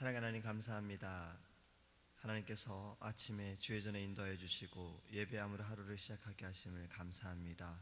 사랑하는 하나님 감사합니다. 하나님께서 아침에 주의 전에 인도하여 주시고 예배함으로 하루를 시작하게 하심을 감사합니다.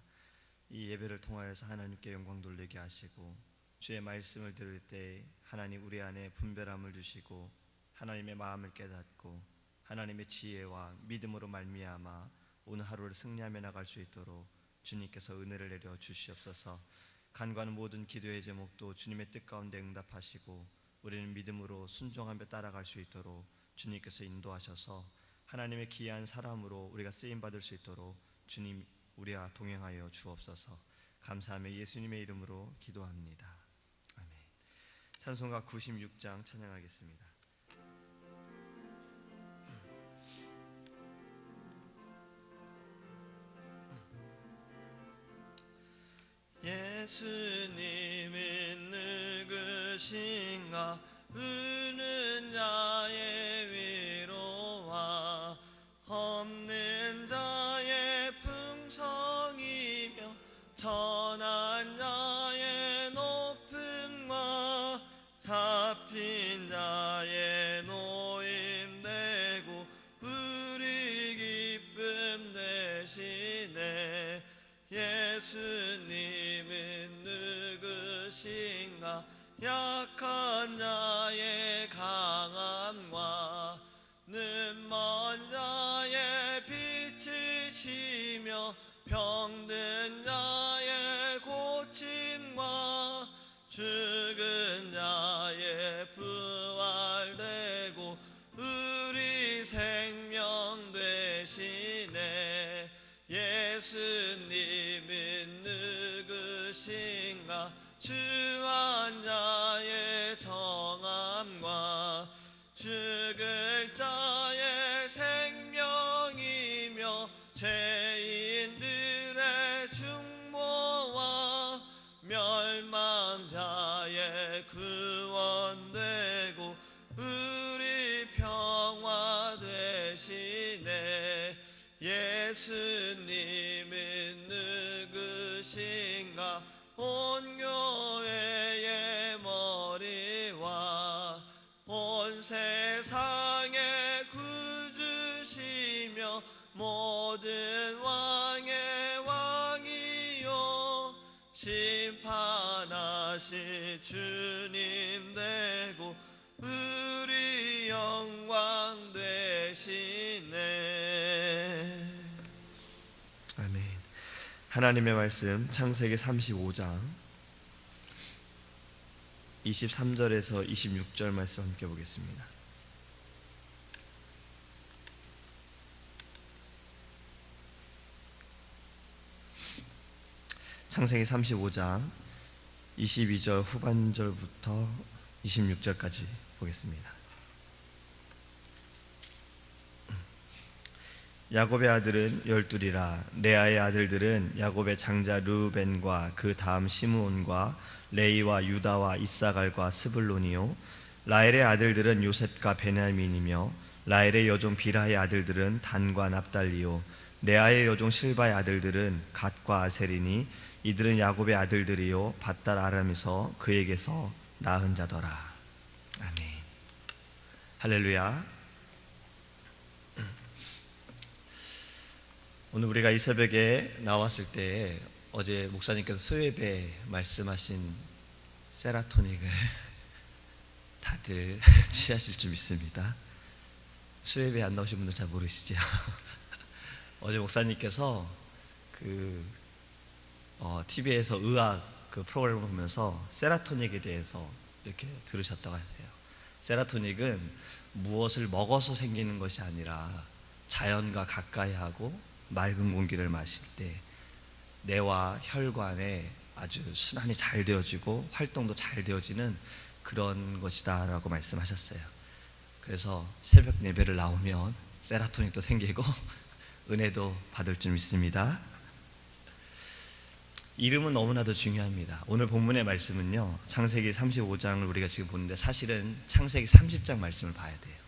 이 예배를 통하여서 하나님께 영광 돌리게 하시고 주의 말씀을 들을 때 하나님 우리 안에 분별함을 주시고 하나님의 마음을 깨닫고 하나님의 지혜와 믿음으로 말미암아 오늘 하루를 승리하며 나갈 수 있도록 주님께서 은혜를 내려 주시옵소서. 간구하는 모든 기도의 제목도 주님의 뜻 가운데 응답하시고 우리는 믿음으로 순종하며 따라갈 수 있도록 주님께서 인도하셔서 하나님의 귀한 사람으로 우리가 쓰임받을 수 있도록 주님 우리와 동행하여 주옵소서. 감사하며 예수님의 이름으로 기도합니다. 아멘. 찬송가 96장 찬양하겠습니다. 예수님은 누구신가? 우는 자의 위로와 없는 자의 풍성이며 천한 자의 높음과 잡힌 자의 노임되고 우리 기쁨 되시네. 예수님은 누구신가? 약한 자의 강함과 눈먼 자의 빛이시며 병든 자의 고침과 죽은 자의 부활되고 우리 생명 되시네. 예수님은 누구신가? 주한 자의 정함과 죽을 자의 생명이며 죄인들의 중보와 멸망자의 구원되고 우리 평화 되시네. 예수님은 누구신가? 온 교회의 머리와 온 세상의 구주시며 모든 왕의 왕이요 심판하실 주님 되고 우리 영광 되시네. 아멘. 하나님의 말씀 창세기 35장 23절에서 26절 말씀 함께 보겠습니다. 창세기 35장 22절 후반절부터 26절까지 보겠습니다. 야곱의 아들은 12이라. 레아의 아들들은 야곱의 장자 르우벤과 그 다음 시므온과 레이와 유다와 이사갈과 스불론이요. 라헬의 아들들은 요셉과 베냐민이며 라헬의 여종 비라의 아들들은 단과 납달리요. 레아의 여종 실바의 아들들은 갓과 아셀이니 이들은 야곱의 아들들이요 밧달 아람에서 그에게서 낳은 자더라. 아멘. 할렐루야. 오늘 우리가 이 새벽에 나왔을 때 어제 목사님께서 수요예배 말씀하신 세라토닉을 다들 취하실 줄 믿습니다. 수요예배 안 나오신 분들 잘 모르시죠? 어제 목사님께서 TV에서 의학 프로그램을 보면서 세라토닉에 대해서 이렇게 들으셨다고 하세요. 세라토닉은 무엇을 먹어서 생기는 것이 아니라 자연과 가까이 하고 맑은 공기를 마실 때 뇌와 혈관에 아주 순환이 잘 되어지고 활동도 잘 되어지는 그런 것이다 라고 말씀하셨어요. 그래서 새벽 예배를 나오면 세라토닌도 생기고 은혜도 받을 줄 믿습니다. 이름은 너무나도 중요합니다. 오늘 본문의 말씀은요 창세기 35장을 우리가 지금 보는데 사실은 창세기 30장 말씀을 봐야 돼요.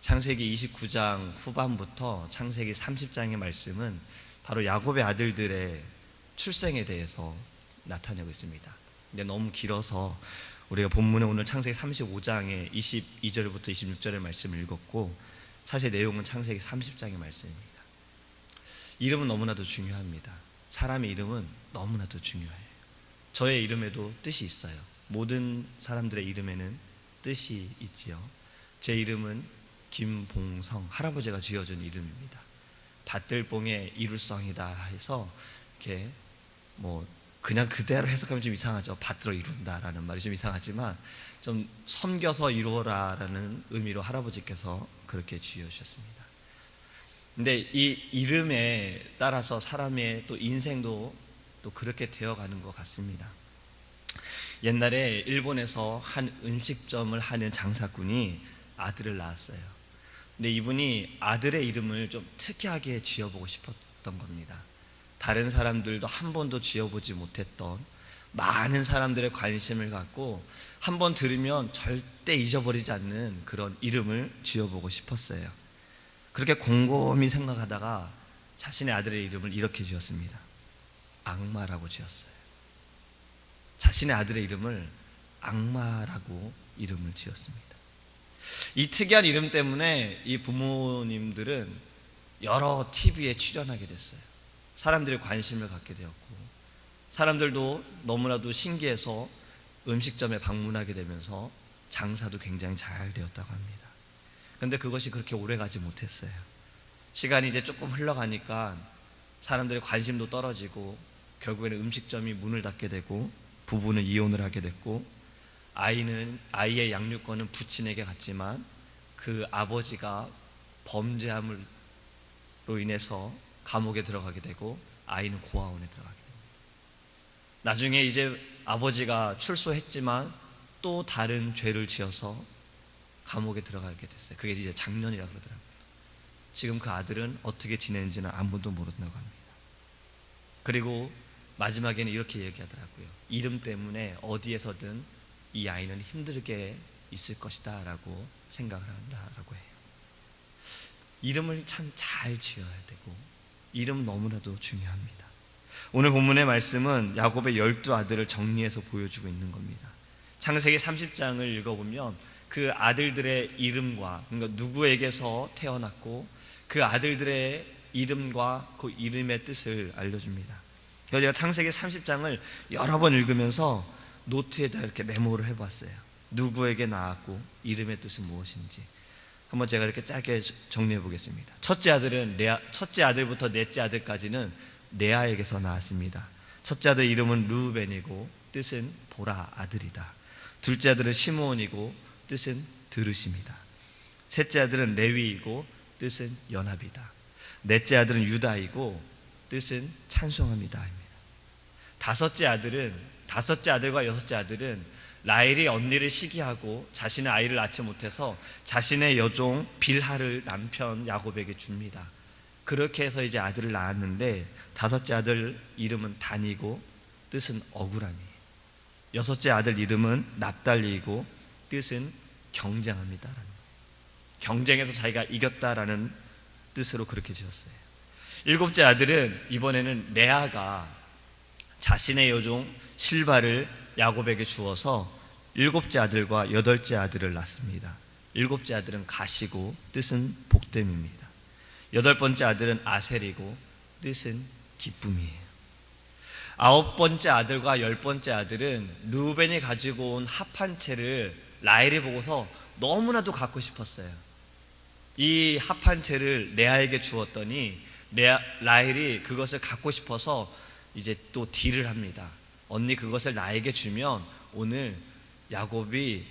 창세기 29장 후반부터 창세기 30장의 말씀은 바로 야곱의 아들들의 출생에 대해서 나타내고 있습니다. 근데 너무 길어서 우리가 본문에 오늘 창세기 35장의 22절부터 26절의 말씀을 읽었고, 사실 내용은 창세기 30장의 말씀입니다. 이름은 너무나도 중요합니다. 사람의 이름은 너무나도 중요해요. 저의 이름에도 뜻이 있어요. 모든 사람들의 이름에는 뜻이 있지요. 제 이름은 김봉성, 할아버지가 지어준 이름입니다. 밭들봉의 이룰성이다 해서 이렇게 그냥 그대로 해석하면 좀 이상하죠. 밭으로 이룬다라는 말이 좀 이상하지만 좀 섬겨서 이루어라라는 의미로 할아버지께서 그렇게 지어주셨습니다. 근데 이 이름에 따라서 사람의 또 인생도 또 그렇게 되어가는 것 같습니다. 옛날에 일본에서 한 음식점을 하는 장사꾼이 아들을 낳았어요. 근데 이분이 아들의 이름을 좀 특이하게 지어보고 싶었던 겁니다. 다른 사람들도 한 번도 지어보지 못했던, 많은 사람들의 관심을 갖고 한 번 들으면 절대 잊어버리지 않는 그런 이름을 지어보고 싶었어요. 그렇게 곰곰이 생각하다가 자신의 아들의 이름을 이렇게 지었습니다. 악마라고 지었어요. 자신의 아들의 이름을 악마라고 이름을 지었습니다. 이 특이한 이름 때문에 이 부모님들은 여러 TV에 출연하게 됐어요. 사람들이 관심을 갖게 되었고, 사람들도 너무나도 신기해서 음식점에 방문하게 되면서 장사도 굉장히 잘 되었다고 합니다. 그런데 그것이 그렇게 오래가지 못했어요. 시간이 이제 조금 흘러가니까 사람들의 관심도 떨어지고, 결국에는 음식점이 문을 닫게 되고, 부부는 이혼을 하게 됐고, 아이의 양육권은 부친에게 갔지만 그 아버지가 범죄함으로 인해서 감옥에 들어가게 되고, 아이는 고아원에 들어가게 됩니다. 나중에 이제 아버지가 출소했지만 또 다른 죄를 지어서 감옥에 들어가게 됐어요. 그게 이제 작년이라 그러더라고요. 지금 그 아들은 어떻게 지내는지는 아무도 모른다고 합니다. 그리고 마지막에는 이렇게 얘기하더라고요. 이름 때문에 어디에서든 이 아이는 힘들게 있을 것이다 라고 생각을 한다라고 해요. 이름을 참 잘 지어야 되고, 이름 너무나도 중요합니다. 오늘 본문의 말씀은 야곱의 12아들을 정리해서 보여주고 있는 겁니다. 창세기 30장을 읽어보면 그 아들들의 이름과, 그러니까 누구에게서 태어났고 그 아들들의 이름과 그 이름의 뜻을 알려줍니다. 그래서 제가 창세기 30장을 여러 번 읽으면서 노트에다 이렇게 메모를 해봤어요. 누구에게 낳았고 이름의 뜻은 무엇인지 한번 제가 이렇게 짧게 정리해 보겠습니다. 첫째 아들부터 넷째 아들까지는 레아에게서 나왔습니다. 첫째 아들 이름은 르우벤이고 뜻은 보라 아들이다. 둘째 아들은 시므온이고 뜻은 들으심이다. 셋째 아들은 레위이고 뜻은 연합이다. 넷째 아들은 유다이고 뜻은 찬송함이다. 다섯째 아들과 여섯째 아들은 라헬이 언니를 시기하고 자신의 아이를 낳지 못해서 자신의 여종 빌하를 남편 야곱에게 줍니다. 그렇게 해서 이제 아들을 낳았는데, 다섯째 아들 이름은 단이고 뜻은 억울함이에요. 여섯째 아들 이름은 납달리이고 뜻은 경쟁합니다. 경쟁에서 자기가 이겼다라는 뜻으로 그렇게 지었어요. 일곱째 아들은 이번에는 레아가 자신의 여종 실바를 야곱에게 주어서 일곱째 아들과 여덟째 아들을 낳습니다. 일곱째 아들은 가시고 뜻은 복됨입니다. 여덟 번째 아들은 아셀이고 뜻은 기쁨이에요. 아홉 번째 아들과 열 번째 아들은 르우벤이 가지고 온 합한 채를 라헬이 보고서 너무나도 갖고 싶었어요. 이 합한 채를 레아에게 주었더니 라헬이 그것을 갖고 싶어서 이제 또 딜을 합니다. 언니 그것을 나에게 주면 오늘 야곱이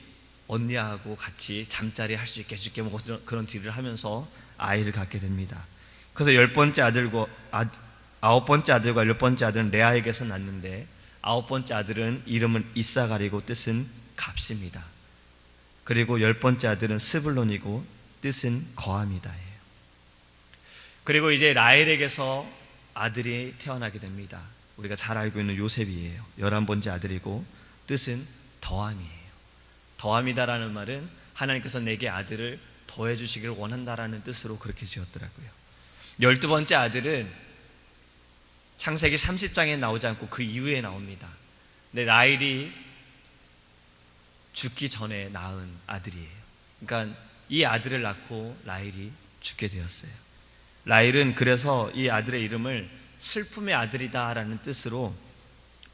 언니하고 같이 잠자리 할 수 있게 해줄게, 그런 딜을 하면서 아이를 갖게 됩니다. 그래서 아홉 번째 아들과 열 번째 아들은 레아에게서 낳는데, 아홉 번째 아들은 이름은 이사갈이고 뜻은 값입니다. 그리고 열 번째 아들은 스불론이고 뜻은 거함이다. 그리고 이제 라헬에게서 아들이 태어나게 됩니다. 우리가 잘 알고 있는 요셉이에요. 11번째 아들이고 뜻은 더함이에요. 더함이다라는 말은 하나님께서 내게 아들을 더해 주시기를 원한다라는 뜻으로 그렇게 지었더라고요. 12번째 아들은 창세기 30장에 나오지 않고 그 이후에 나옵니다. 근데 라헬이 죽기 전에 낳은 아들이에요. 그러니까 이 아들을 낳고 라헬이 죽게 되었어요. 라헬은 그래서 이 아들의 이름을 슬픔의 아들이다라는 뜻으로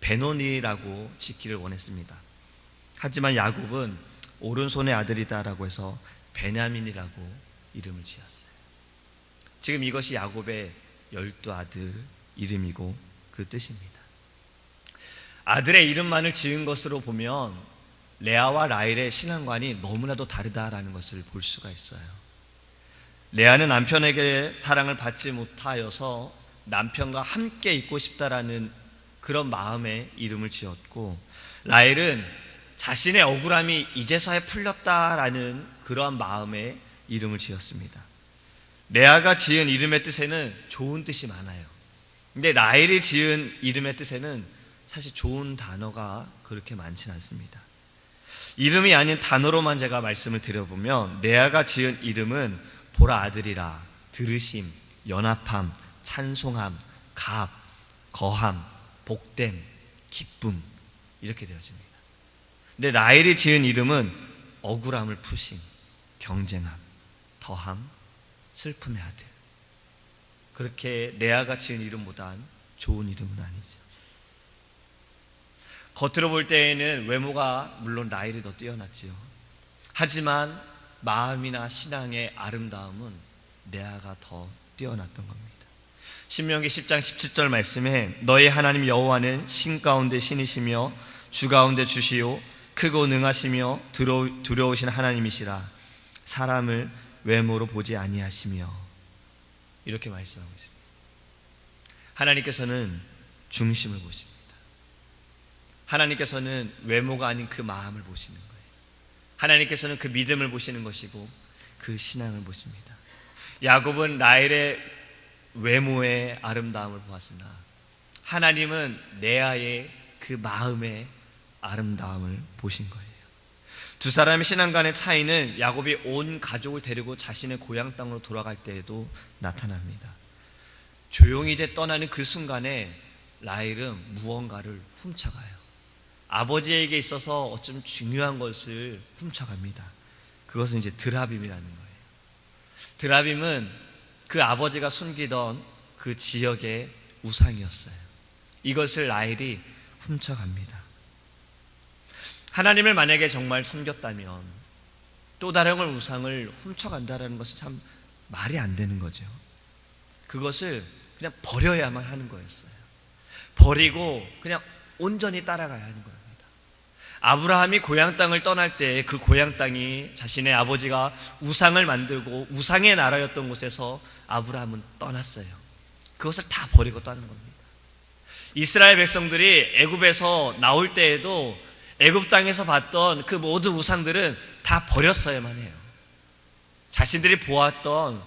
베노니라고 짓기를 원했습니다. 하지만 야곱은 오른손의 아들이다라고 해서 베냐민이라고 이름을 지었어요. 지금 이것이 야곱의 12아들 이름이고 그 뜻입니다. 아들의 이름만을 지은 것으로 보면 레아와 라헬의 신앙관이 너무나도 다르다라는 것을 볼 수가 있어요. 레아는 남편에게 사랑을 받지 못하여서 남편과 함께 있고 싶다라는 그런 마음에 이름을 지었고, 라헬은 자신의 억울함이 이제서야 풀렸다라는 그러한 마음에 이름을 지었습니다. 레아가 지은 이름의 뜻에는 좋은 뜻이 많아요. 근데 라헬이 지은 이름의 뜻에는 사실 좋은 단어가 그렇게 많지는 않습니다. 이름이 아닌 단어로만 제가 말씀을 드려보면, 레아가 지은 이름은 보라 아들이라, 들으심, 연합함, 찬송함, 갑, 거함, 복됨, 기쁨, 이렇게 되어집니다. 근데 라헬이 지은 이름은 억울함을 푸심, 경쟁함, 더함, 슬픔의 아들. 그렇게 레아가 지은 이름보단 좋은 이름은 아니죠. 겉으로 볼 때에는 외모가 물론 라헬이 더 뛰어났지요. 하지만 마음이나 신앙의 아름다움은 레아가 더 뛰어났던 겁니다. 신명기 10장 17절 말씀에 너희 하나님 여호와는 신 가운데 신이시며 주 가운데 주시요 크고 능하시며 두려우신 하나님이시라. 사람을 외모로 보지 아니하시며, 이렇게 말씀하고 있습니다. 하나님께서는 중심을 보십니다. 하나님께서는 외모가 아닌 그 마음을 보시는 거예요. 하나님께서는 그 믿음을 보시는 것이고 그 신앙을 보십니다. 야곱은 라헬의 외모의 아름다움을 보았으나 하나님은 레아의 그 마음의 아름다움을 보신 거예요. 두 사람의 신앙 간의 차이는 야곱이 온 가족을 데리고 자신의 고향 땅으로 돌아갈 때에도 나타납니다. 조용히 이제 떠나는 그 순간에 라헬은 무언가를 훔쳐가요. 아버지에게 있어서 어쩜 중요한 것을 훔쳐갑니다. 그것은 이제 드라빔이라는 거예요. 드라빔은 그 아버지가 숨기던 그 지역의 우상이었어요. 이것을 라헬이 훔쳐갑니다. 하나님을 만약에 정말 섬겼다면 또 다른 우상을 훔쳐간다는 것은 참 말이 안 되는 거죠. 그것을 그냥 버려야만 하는 거였어요. 버리고 그냥 온전히 따라가야 하는 겁니다. 아브라함이 고향 땅을 떠날 때 그 고향 땅이 자신의 아버지가 우상을 만들고 우상의 나라였던 곳에서 아브라함은 떠났어요. 그것을 다 버리고 떠난 겁니다. 이스라엘 백성들이 애굽에서 나올 때에도 애굽 땅에서 봤던 그 모든 우상들은 다 버렸어야만 해요. 자신들이 보았던,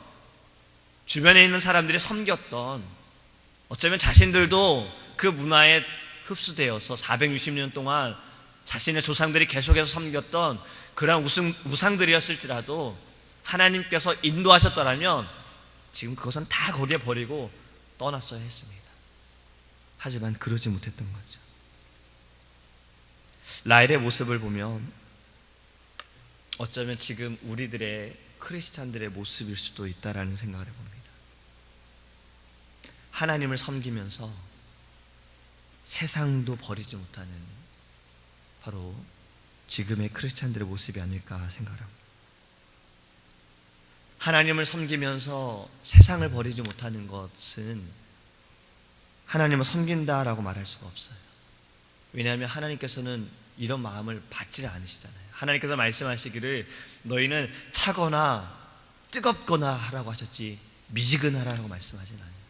주변에 있는 사람들이 섬겼던, 어쩌면 자신들도 그 문화에 흡수되어서 460년 동안 자신의 조상들이 계속해서 섬겼던 그런 우상들이었을지라도 하나님께서 인도하셨더라면 지금 그것은 다 거기에 버리고 떠났어야 했습니다. 하지만 그러지 못했던 거죠. 라헬의 모습을 보면 어쩌면 지금 우리들의 크리스찬들의 모습일 수도 있다라는 생각을 해봅니다. 하나님을 섬기면서 세상도 버리지 못하는 바로 지금의 크리스찬들의 모습이 아닐까 생각합니다. 하나님을 섬기면서 세상을 버리지 못하는 것은 하나님을 섬긴다라고 말할 수가 없어요. 왜냐하면 하나님께서는 이런 마음을 받지를 않으시잖아요. 하나님께서 말씀하시기를 너희는 차거나 뜨겁거나 하라고 하셨지 미지근하라고 말씀하지는 않으셨어요.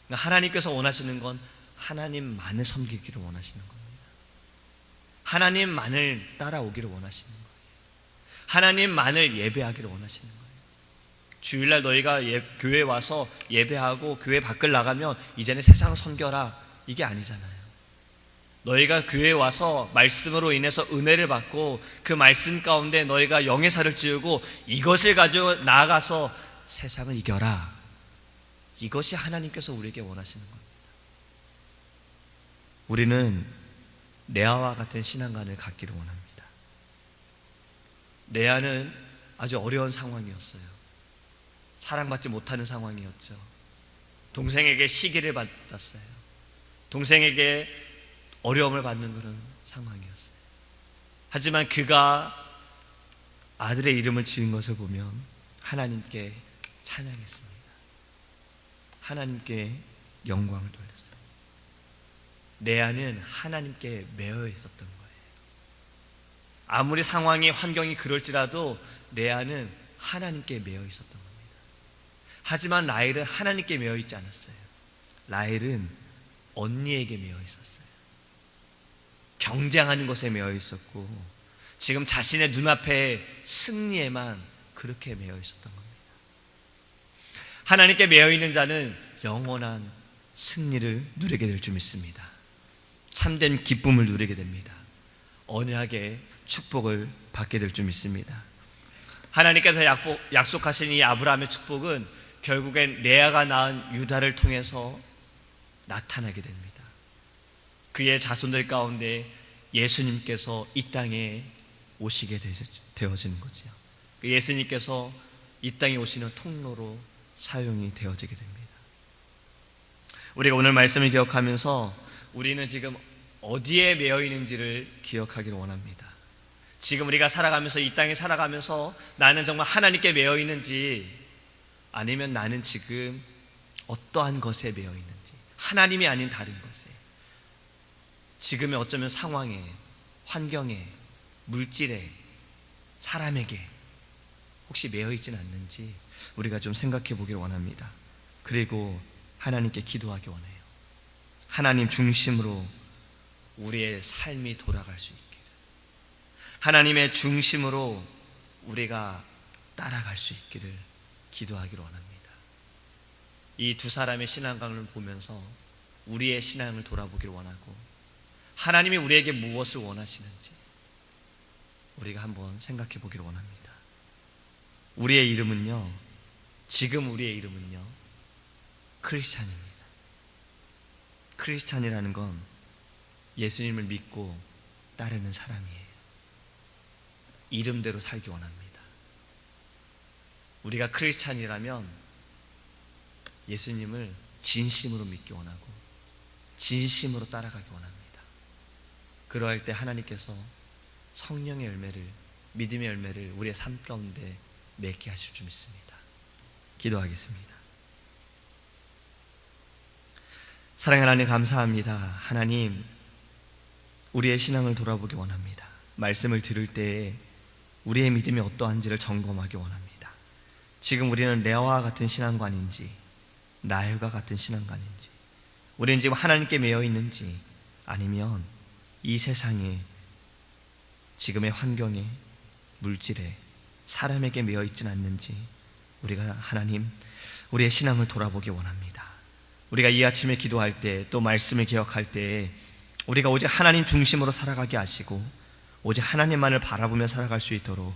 그러니까 하나님께서 원하시는 건 하나님만을 섬기기를 원하시는 겁니다. 하나님만을 따라오기를 원하시는 거예요. 하나님만을 예배하기를 원하시는 거예요. 주일날 너희가 교회에 와서 예배하고 교회 밖을 나가면 이제는 세상을 섬겨라, 이게 아니잖아요. 너희가 교회에 와서 말씀으로 인해서 은혜를 받고 그 말씀 가운데 너희가 영예사를 지우고 이것을 가지고 나아가서 세상을 이겨라, 이것이 하나님께서 우리에게 원하시는 겁니다. 우리는 레아와 같은 신앙관을 갖기를 원합니다. 레아는 아주 어려운 상황이었어요. 사랑받지 못하는 상황이었죠. 동생에게 시기를 받았어요. 동생에게 어려움을 받는 그런 상황이었어요. 하지만 그가 아들의 이름을 지은 것을 보면 하나님께 찬양했습니다. 하나님께 영광을 돌렸어요. 레아는 하나님께 매여 있었던 거예요. 아무리 상황이 환경이 그럴지라도 레아는 하나님께 매여 있었던 겁니다. 하지만 라헬은 하나님께 매여 있지 않았어요. 라헬은 언니에게 매여 있었어요. 경쟁하는 것에 매여 있었고 지금 자신의 눈앞의 승리에만 그렇게 매여 있었던 겁니다. 하나님께 매여 있는 자는 영원한 승리를 누리게 될 줄 믿습니다. 참된 기쁨을 누리게 됩니다. 언약의 축복을 받게 될 줄 믿습니다. 하나님께서 약속하신 이 아브라함의 축복은 결국엔 레아가 낳은 유다를 통해서 나타나게 됩니다. 그의 자손들 가운데 예수님께서 이 땅에 오시게 되어지는 거죠. 예수님께서 이 땅에 오시는 통로로 사용이 되어지게 됩니다. 우리가 오늘 말씀을 기억하면서 우리는 지금 어디에 매여 있는지를 기억하기를 원합니다. 지금 우리가 살아가면서 이 땅에 살아가면서 나는 정말 하나님께 매여 있는지 아니면 나는 지금 어떠한 것에 매여 있는지, 하나님이 아닌 다른 것에, 지금의 어쩌면 상황에, 환경에, 물질에, 사람에게 혹시 매여 있지는 않는지 우리가 좀 생각해 보기를 원합니다. 그리고 하나님께 기도하기 원해요. 하나님 중심으로 우리의 삶이 돌아갈 수 있기를, 하나님의 중심으로 우리가 따라갈 수 있기를 기도하기를 원합니다. 이 두 사람의 신앙관을 보면서 우리의 신앙을 돌아보기를 원하고 하나님이 우리에게 무엇을 원하시는지 우리가 한번 생각해 보기를 원합니다. 우리의 이름은요, 지금 우리의 이름은요 크리스찬입니다. 크리스찬이라는 건 예수님을 믿고 따르는 사람이에요. 이름대로 살기 원합니다. 우리가 크리스찬이라면 예수님을 진심으로 믿기 원하고 진심으로 따라가기 원합니다. 그러할 때 하나님께서 성령의 열매를, 믿음의 열매를 우리의 삶 가운데 맺게 하실 줄 믿습니다. 기도하겠습니다. 사랑하는 하나님 감사합니다. 하나님, 우리의 신앙을 돌아보기 원합니다. 말씀을 들을 때에 우리의 믿음이 어떠한지를 점검하기 원합니다. 지금 우리는 레아와 같은 신앙관인지 라헬과 같은 신앙관인지, 우리는 지금 하나님께 매여 있는지 아니면 이 세상에, 지금의 환경에, 물질에, 사람에게 매여 있지는 않는지 우리가 하나님, 우리의 신앙을 돌아보기 원합니다. 우리가 이 아침에 기도할 때, 또 말씀을 기억할 때 우리가 오직 하나님 중심으로 살아가게 하시고 오직 하나님만을 바라보며 살아갈 수 있도록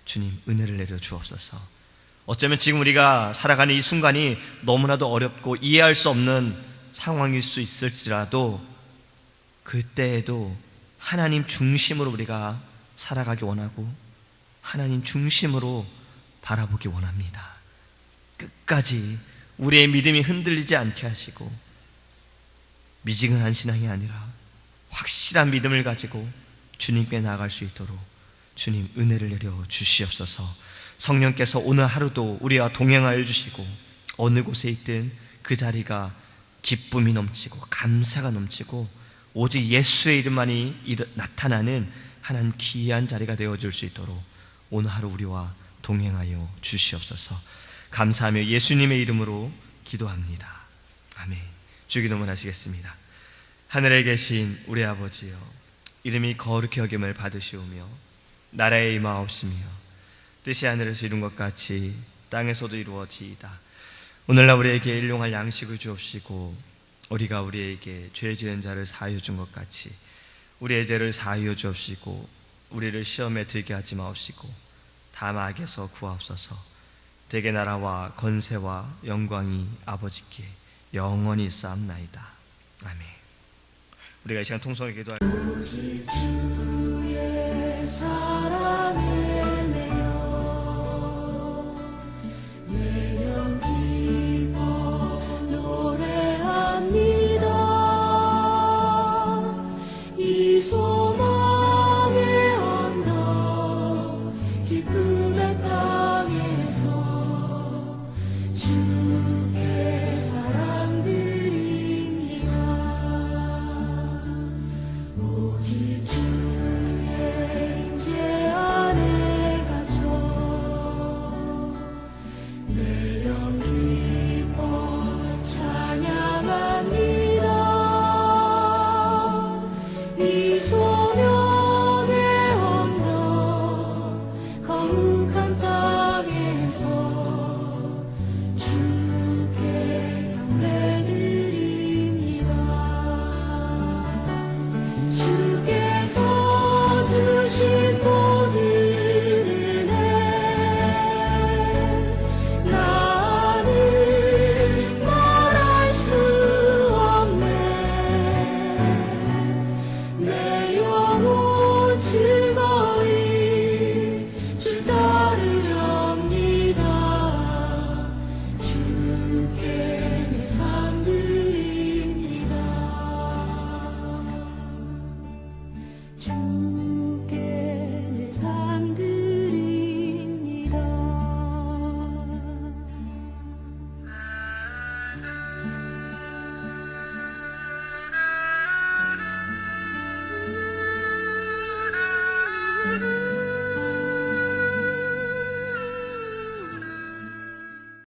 주님 은혜를 내려 주옵소서. 어쩌면 지금 우리가 살아가는 이 순간이 너무나도 어렵고 이해할 수 없는 상황일 수 있을지라도 그때에도 하나님 중심으로 우리가 살아가기 원하고 하나님 중심으로 바라보기 원합니다. 끝까지 우리의 믿음이 흔들리지 않게 하시고 미지근한 신앙이 아니라 확실한 믿음을 가지고 주님께 나아갈 수 있도록 주님 은혜를 내려 주시옵소서. 성령께서 오늘 하루도 우리와 동행하여 주시고 어느 곳에 있든 그 자리가 기쁨이 넘치고 감사가 넘치고 오직 예수의 이름만이 나타나는 하나님 귀한 자리가 되어줄 수 있도록 오늘 하루 우리와 동행하여 주시옵소서. 감사하며 예수님의 이름으로 기도합니다. 아멘. 주기도문 하시겠습니다. 하늘에 계신 우리 아버지여, 이름이 거룩히 여김을 받으시오며 나라의 임하옵시며 뜻이 하늘에서 이룬 것 같이 땅에서도 이루어지이다. 오늘날 우리에게 일용할 양식을 주옵시고 우리가 우리에게 죄 지은 자를 사하여 준 것 같이 우리의 죄를 사하여 주옵시고 우리를 시험에 들게 하지 마옵시고 다만 악에서 구하옵소서. 대개 나라와 권세와 영광이 아버지께 영원히 있사옵나이다. 아멘. 우리가 이 시간 통성을 기도할